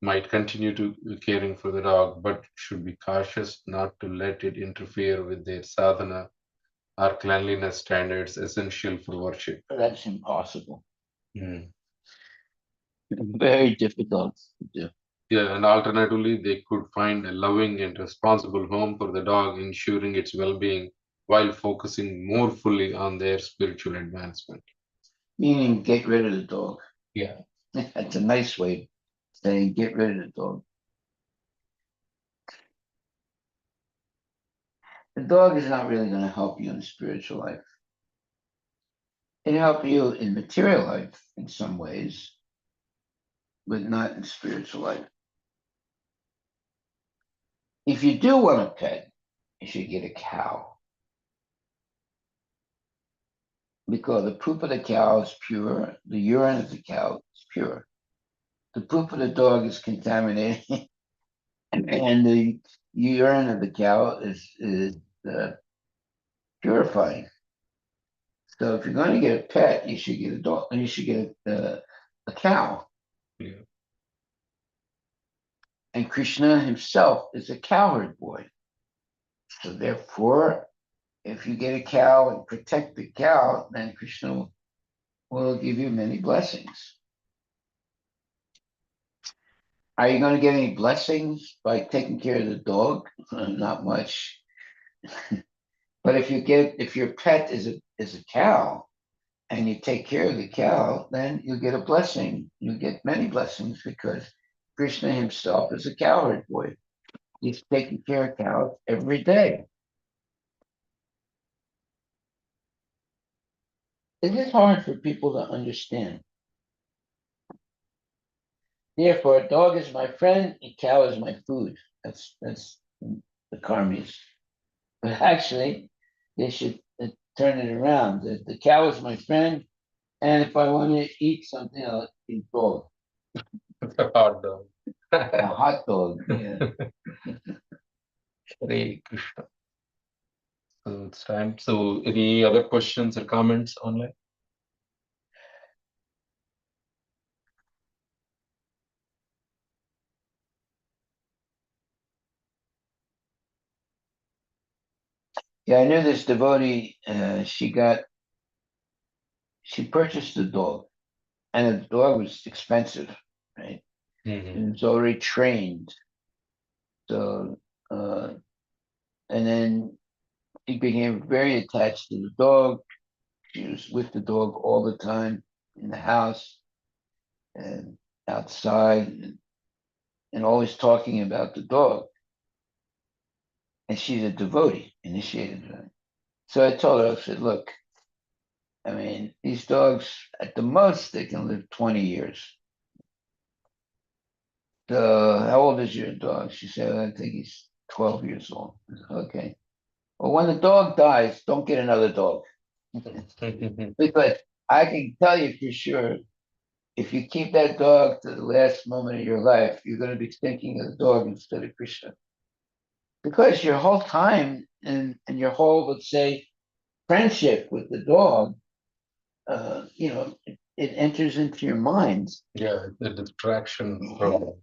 might continue to caring for the dog, but should be cautious not to let it interfere with their sadhana or cleanliness standards essential for worship. That's impossible. Mm. Very difficult to do. Yeah, and alternatively, they could find a loving and responsible home for the dog, ensuring its well being while focusing more fully on their spiritual advancement. Meaning, get rid of the dog. Yeah. That's a nice way of saying get rid of the dog. The dog is not really going to help you in spiritual life. It help you in material life in some ways, but not in spiritual life. If you do want a pet, you should get a cow. Because the poop of the cow is pure, the urine of the cow is pure. The poop of the dog is contaminated, and the urine of the cow is purifying. So if you're going to get a pet, you should get a dog. You should get a cow. Yeah. And Krishna himself is a cowherd boy. So therefore, if you get a cow and protect the cow, then Krishna will give you many blessings. Are you going to get any blessings by taking care of the dog? Not much. But if your pet is a cow and you take care of the cow, then you get a blessing. You get many blessings because Krishna himself is a cowherd boy. He's taking care of cows every day. It is hard for people to understand. Therefore, a dog is my friend, a cow is my food. That's the karmis. But actually, they should turn it around. The cow is my friend, and if I want to eat something, I'll eat dog. A hot dog. A hot dog. Yeah. Hare Krishna. So it's time. So, any other questions or comments online? Yeah, I knew this devotee. She purchased a dog, and the dog was expensive, right? Mm-hmm. And it's already trained. So, and then she became very attached to the dog. She was with the dog all the time in the house and outside and always talking about the dog. And she's a devotee, initiated her. So I told her, I said, look, I mean, these dogs, at the most, they can live 20 years. So how old is your dog? She said, I think he's 12 years old. I said, okay. Well, when the dog dies, don't get another dog. Because I can tell you for sure, if you keep that dog to the last moment of your life, you're going to be thinking of the dog instead of Krishna. Because your whole time and your whole, let's say, friendship with the dog, it enters into your mind. Yeah, the distraction from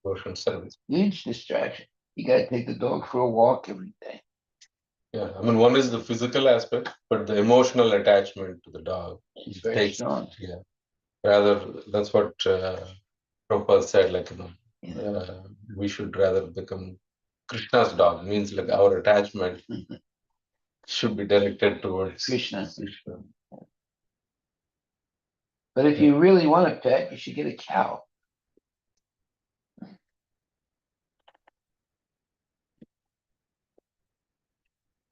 devotion service. Huge distraction. You got to take the dog for a walk every day. Yeah, I mean, one is the physical aspect, but the emotional attachment to the dog It's very strong. Yeah, rather that's what Prabhupada said. Like we should rather become Krishna's dog. Means like our attachment should be directed towards Krishna. Krishna. But if you really want a pet, you should get a cow.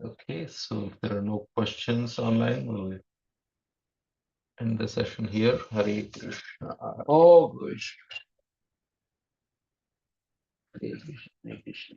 Okay, so if there are no questions online, we'll end the session here. Hare Krishna. Oh, Krishna. Hare Krishna. Hare Krishna.